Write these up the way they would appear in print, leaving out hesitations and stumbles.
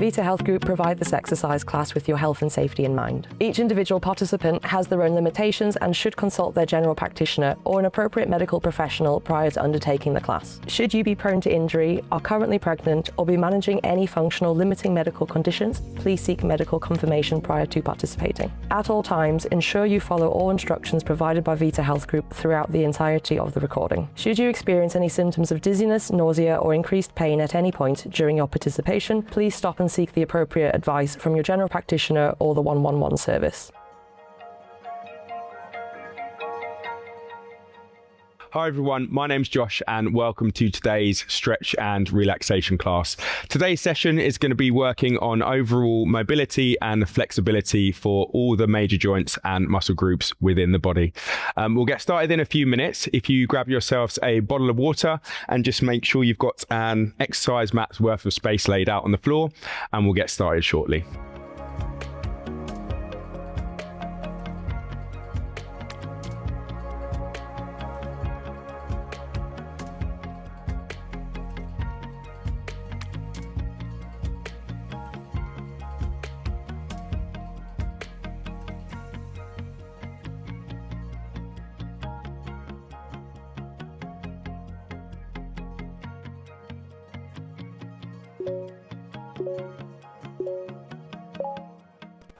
Vita Health Group provide this exercise class with your health and safety in mind. Each individual participant has their own limitations and should consult their general practitioner or an appropriate medical professional prior to undertaking the class. Should you be prone to injury, are currently pregnant, or be managing any functional limiting medical conditions, please seek medical confirmation prior to participating. At all times, ensure you follow all instructions provided by Vita Health Group throughout the entirety of the recording. Should you experience any symptoms of dizziness, nausea, or increased pain at any point during your participation, please stop and seek the appropriate advice from your general practitioner or the 111 service. Hi everyone, my name's Josh and welcome to today's stretch and relaxation class. Today's session is going to be working on overall mobility and flexibility for all the major joints and muscle groups within the body. We'll get started in a few minutes. If you grab yourselves a bottle of water and just make sure you've got an exercise mat's worth of space laid out on the floor, and we'll get started shortly.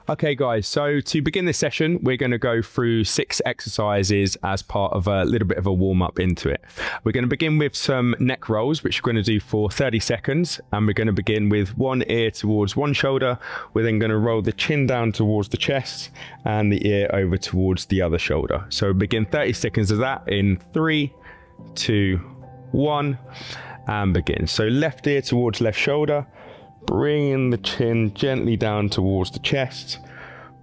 Okay guys, so to begin this session, we're going to go through 6 exercises as part of a little bit of a warm up into it. We're going to begin with some neck rolls, which we're going to do for 30 seconds. And we're going to begin with one ear towards one shoulder. We're then going to roll the chin down towards the chest and the ear over towards the other shoulder. So begin 30 seconds of that in 3, 2, 1, and begin. So left ear towards left shoulder. Bringing the chin gently down towards the chest,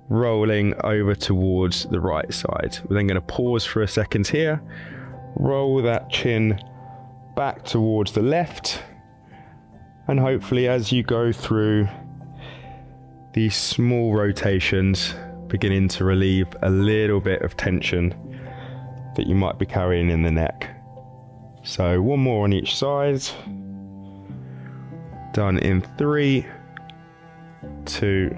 rolling over towards the right side. We're then going to pause for a second here, roll that chin back towards the left, and hopefully as you go through these small rotations, beginning to relieve a little bit of tension that you might be carrying in the neck. So one more on each side. Done in 3, 2,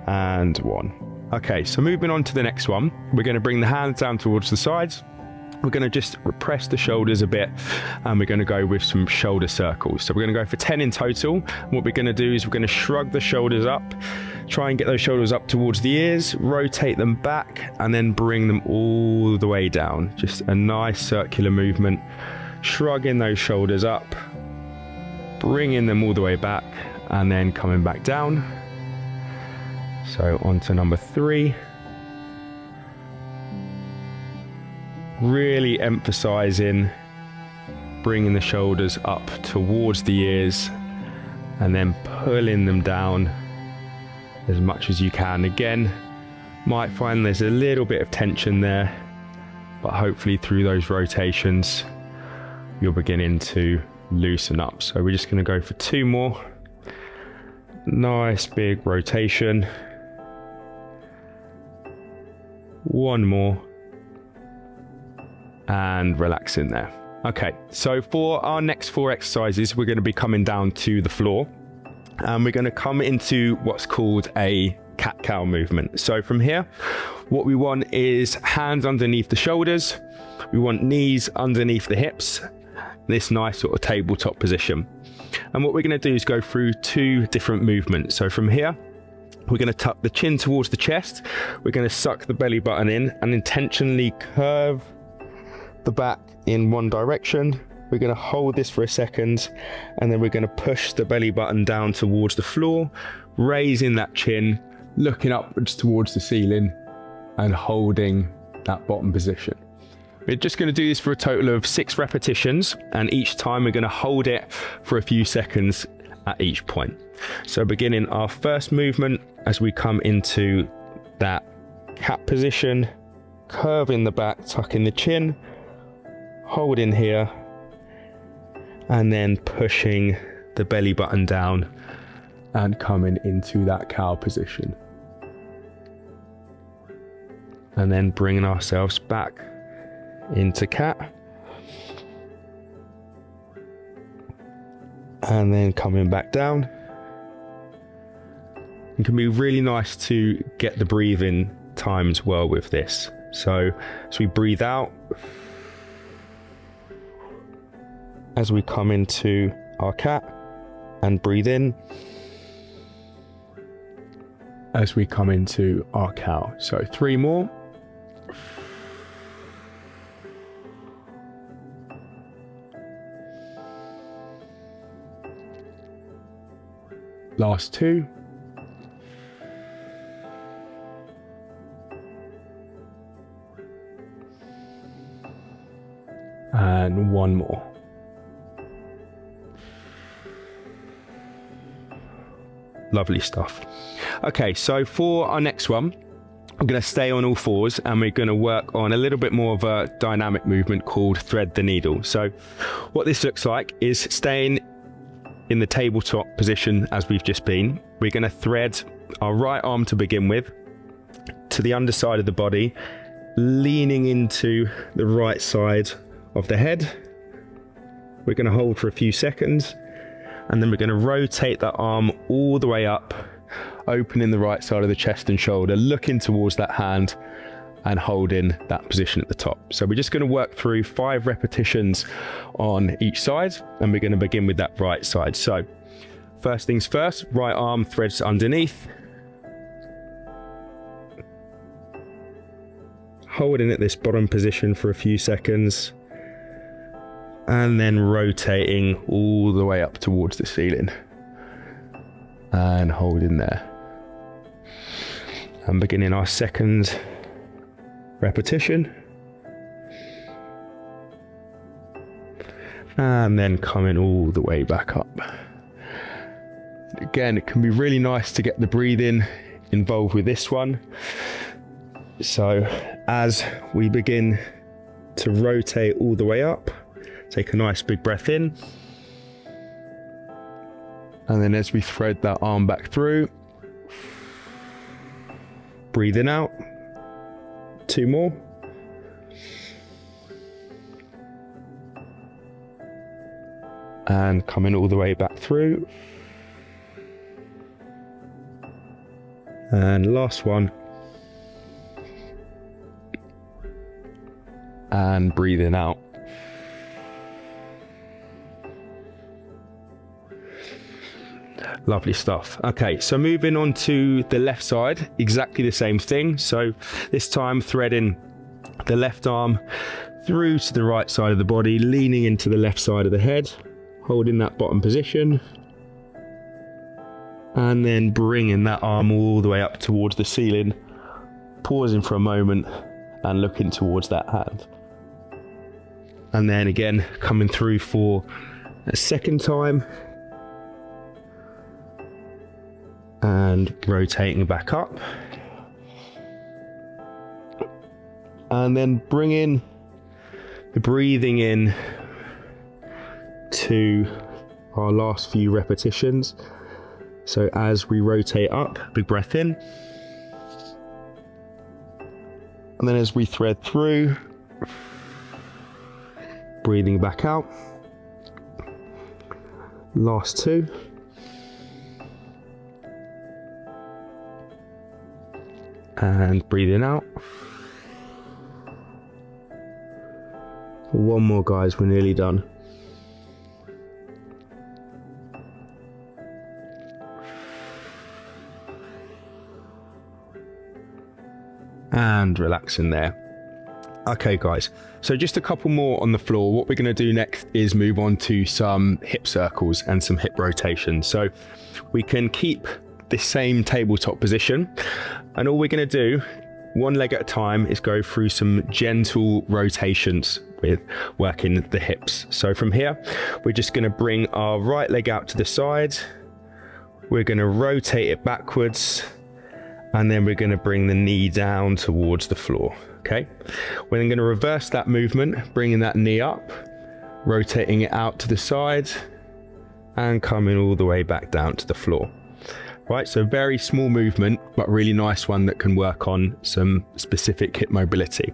and 1. Okay, so moving on to the next one, we're going to bring the hands down towards the sides. We're going to just press the shoulders a bit, and we're going to go with some shoulder circles. So we're going to go for 10 in total. What we're going to do is we're going to shrug the shoulders up, try and get those shoulders up towards the ears, rotate them back, and then bring them all the way down. Just a nice circular movement, shrugging those shoulders up, bringing them all the way back, and then coming back down. So on to number 3. Really emphasizing bringing the shoulders up towards the ears and then pulling them down as much as you can. Again, might find there's a little bit of tension there, but hopefully through those rotations you're beginning to loosen up. So we're just going to go for 2 more. Nice big rotation. 1 more. And relax in there. Okay, so for our next 4 exercises, we're going to be coming down to the floor. And we're going to come into what's called a cat-cow movement. So from here, what we want is hands underneath the shoulders. We want knees underneath the hips. This nice sort of tabletop position. And what we're going to do is go through 2 different movements. So from here, we're going to tuck the chin towards the chest. We're going to suck the belly button in and intentionally curve the back in one direction. We're going to hold this for a second, and then we're going to push the belly button down towards the floor, raising that chin, looking upwards towards the ceiling, and holding that bottom position. We're just going to do this for a total of 6 repetitions, and each time we're going to hold it for a few seconds at each point. So beginning our first movement as we come into that cat position, curving the back, tucking the chin, holding here, and then pushing the belly button down and coming into that cow position. And then bringing ourselves back into cat, and then coming back down, It can be really nice to get the breathing times well with this. So as we breathe out, as we come into our cat, and breathe in as we come into our cow. So 3 more. Last 2. And 1 more. Lovely stuff. Okay, so for our next one, I'm going to stay on all fours and we're going to work on a little bit more of a dynamic movement called thread the needle. So what this looks like is staying in the tabletop position as we've just been. We're going to thread our right arm to begin with to the underside of the body, leaning into the right side of the head. We're going to hold for a few seconds, and then we're going to rotate that arm all the way up, opening the right side of the chest and shoulder, looking towards that hand and holding that position at the top. So we're just going to work through 5 repetitions on each side, and we're going to begin with that right side. So first things first, right arm threads underneath, holding at this bottom position for a few seconds, and then rotating all the way up towards the ceiling and holding there. And beginning our second repetition. And then coming all the way back up. Again, it can be really nice to get the breathing involved with this one. So as we begin to rotate all the way up, take a nice big breath in. And then as we thread that arm back through, breathing out. 2 more. And coming all the way back through. And last one. And breathing out. Lovely stuff. Okay, so moving on to the left side, exactly the same thing. So this time threading the left arm through to the right side of the body, leaning into the left side of the head, holding that bottom position, and then bringing that arm all the way up towards the ceiling, pausing for a moment and looking towards that hand. And then again, coming through for a second time, and rotating back up, and then bringing the breathing in to our last few repetitions. So as we rotate up, big breath in, and then as we thread through, breathing back out. Last 2. And breathing out. 1 more, guys, we're nearly done. And relaxing there. Okay, guys, so just a couple more on the floor. What we're going to do next is move on to some hip circles and some hip rotations. So we can keep this same tabletop position, and all we're going to do, 1 leg at a time, is go through some gentle rotations with working the hips. So from here, we're just going to bring our right leg out to the side, we're going to rotate it backwards, and then we're going to bring the knee down towards the floor. Okay, we're then going to reverse that movement, bringing that knee up, rotating it out to the side, and coming all the way back down to the floor. Right, so very small movement, but really nice one that can work on some specific hip mobility.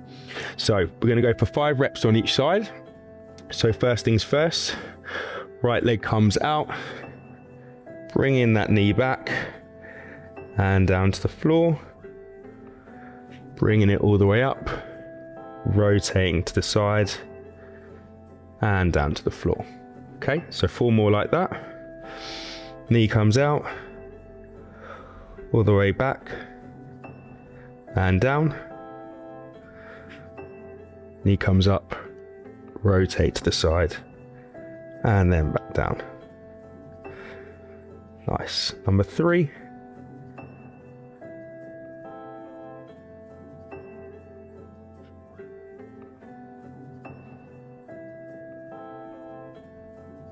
So we're going to go for 5 reps on each side. So first things first, right leg comes out, bringing that knee back, and down to the floor, bringing it all the way up, rotating to the side and down to the floor. Okay, so 4 more like that. Knee comes out, all the way back and down. Knee comes up, rotate to the side and then back down. Nice. Number 3.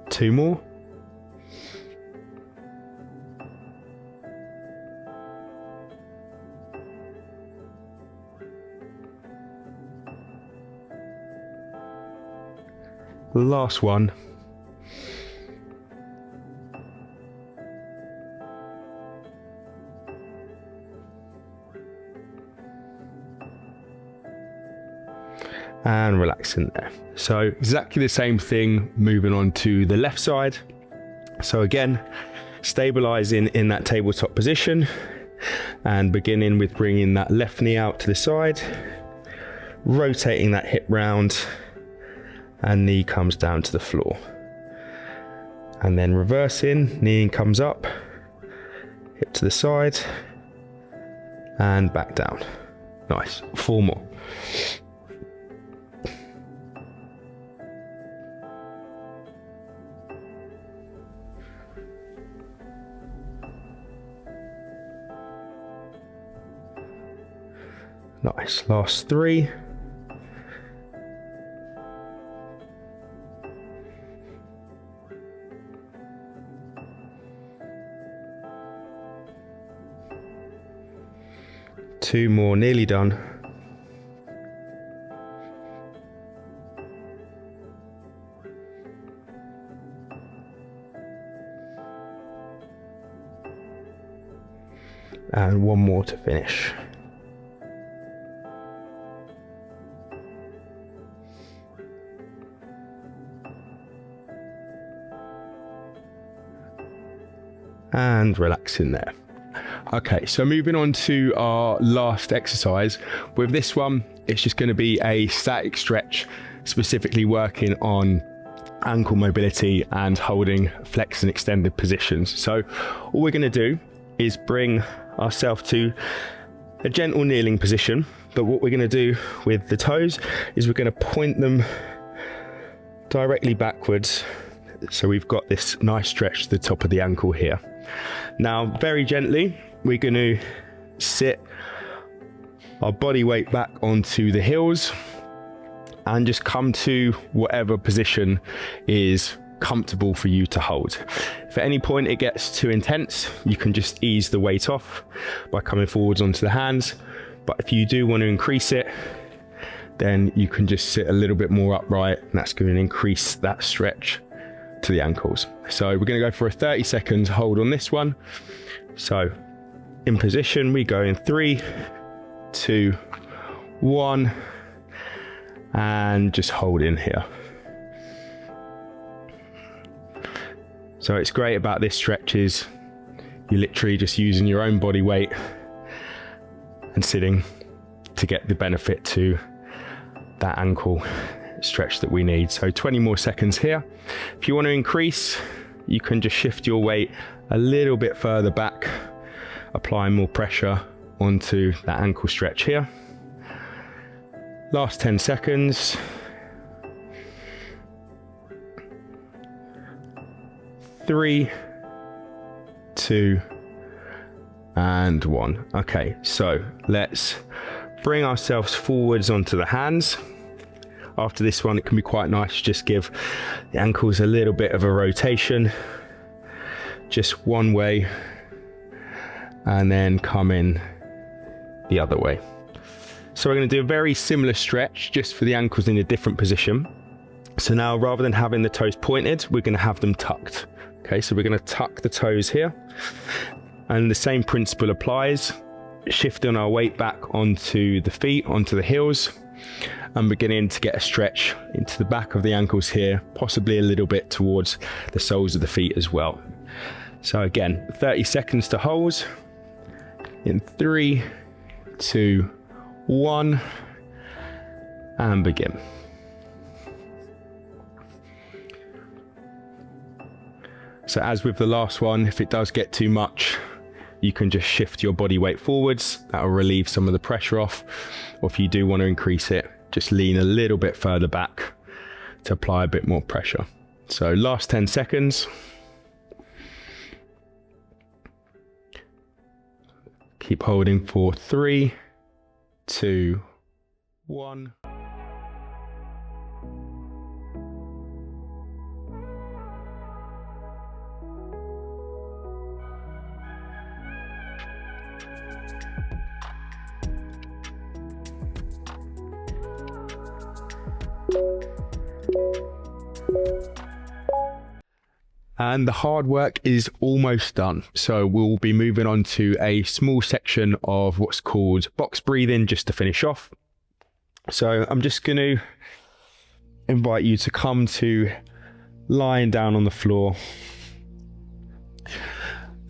Two more. The last one. And relax in there. So exactly the same thing moving on to the left side. So again, stabilizing in that tabletop position and beginning with bringing that left knee out to the side, rotating that hip round and knee comes down to the floor. And then reversing, knee comes up, hip to the side and back down. Nice. 4 more. Nice. Last 3. Two more, nearly done. And 1 more to finish. And relax in there. Okay, so moving on to our last exercise. With this one, it's just going to be a static stretch, specifically working on ankle mobility and holding flex and extended positions. So all we're going to do is bring ourselves to a gentle kneeling position, but what we're going to do with the toes is we're going to point them directly backwards, so we've got this nice stretch to the top of the ankle here. Now, very gently, we're going to sit our body weight back onto the heels and just come to whatever position is comfortable for you to hold. If at any point it gets too intense, you can just ease the weight off by coming forwards onto the hands. But if you do want to increase it, then you can just sit a little bit more upright, and that's going to increase that stretch to the ankles. So we're going to go for a 30 second hold on this one. So in position, we go in 3, 2, 1, and just hold in here. So it's great about this stretch is you're literally just using your own body weight and sitting to get the benefit to that ankle stretch that we need. So 20 more seconds here. If you want to increase, you can just shift your weight a little bit further back, applying more pressure onto that ankle stretch here. Last 10 seconds. 3, 2, and 1. Okay, so let's bring ourselves forwards onto the hands. After this one, it can be quite nice to just give the ankles a little bit of a rotation, just one way, and then come in the other way. So we're going to do a very similar stretch, just for the ankles in a different position. So now, rather than having the toes pointed, we're going to have them tucked. Okay, so we're going to tuck the toes here, and the same principle applies, shifting our weight back onto the feet, onto the heels, and beginning to get a stretch into the back of the ankles here, possibly a little bit towards the soles of the feet as well. So again, 30 seconds to hold. In 3, 2, 1, and begin. So as with the last one, if it does get too much, you can just shift your body weight forwards. That will relieve some of the pressure off. Or if you do want to increase it, just lean a little bit further back to apply a bit more pressure. So last 10 seconds. Keep holding for 3, 2, 1. And the hard work is almost done. So we'll be moving on to a small section of what's called box breathing just to finish off. So I'm just going to invite you to come to lying down on the floor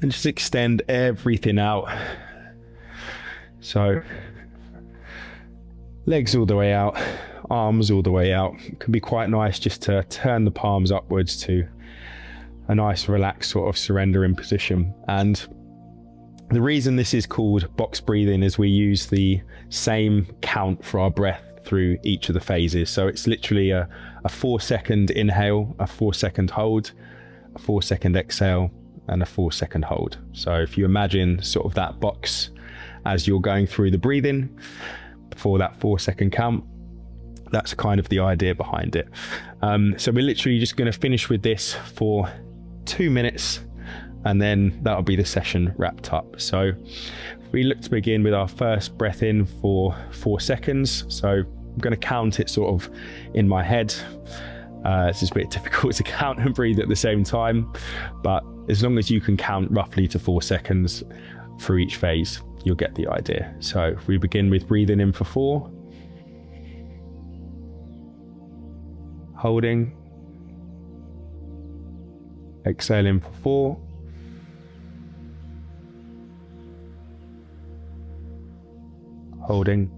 and just extend everything out. So legs all the way out, arms all the way out. It can be quite nice just to turn the palms upwards to a nice relaxed sort of surrendering position. And the reason this is called box breathing is we use the same count for our breath through each of the phases. So it's literally a 4-second inhale, a 4-second hold, a 4-second exhale, and a 4-second hold. So if you imagine sort of that box as you're going through the breathing before that 4-second count, that's kind of the idea behind it. So we're literally just going to finish with this for 2 minutes, and then that'll be the session wrapped up. So we look to begin with our first breath in for 4 seconds. So I'm going to count it sort of in my head. It's just a bit difficult to count and breathe at the same time, but as long as you can count roughly to 4 seconds for each phase, you'll get the idea. So if we begin with breathing in for 4, holding, exhaling for 4, holding,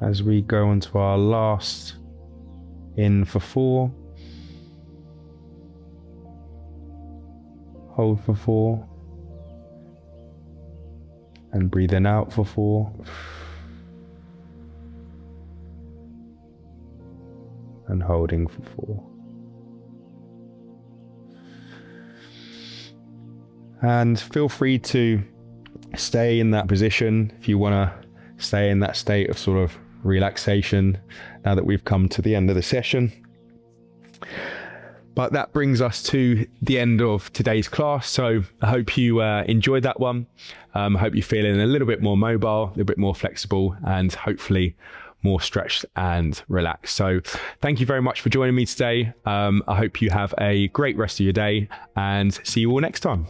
as we go into our last in for 4, hold for 4, and breathing out for 4, and holding for 4. And feel free to stay in that position if you want to stay in that state of sort of relaxation now that we've come to the end of the session. But that brings us to the end of today's class. So I hope you enjoyed that one. I hope you're feeling a little bit more mobile, a little bit more flexible, and hopefully more stretched and relaxed. So thank you very much for joining me today. I hope you have a great rest of your day and see you all next time.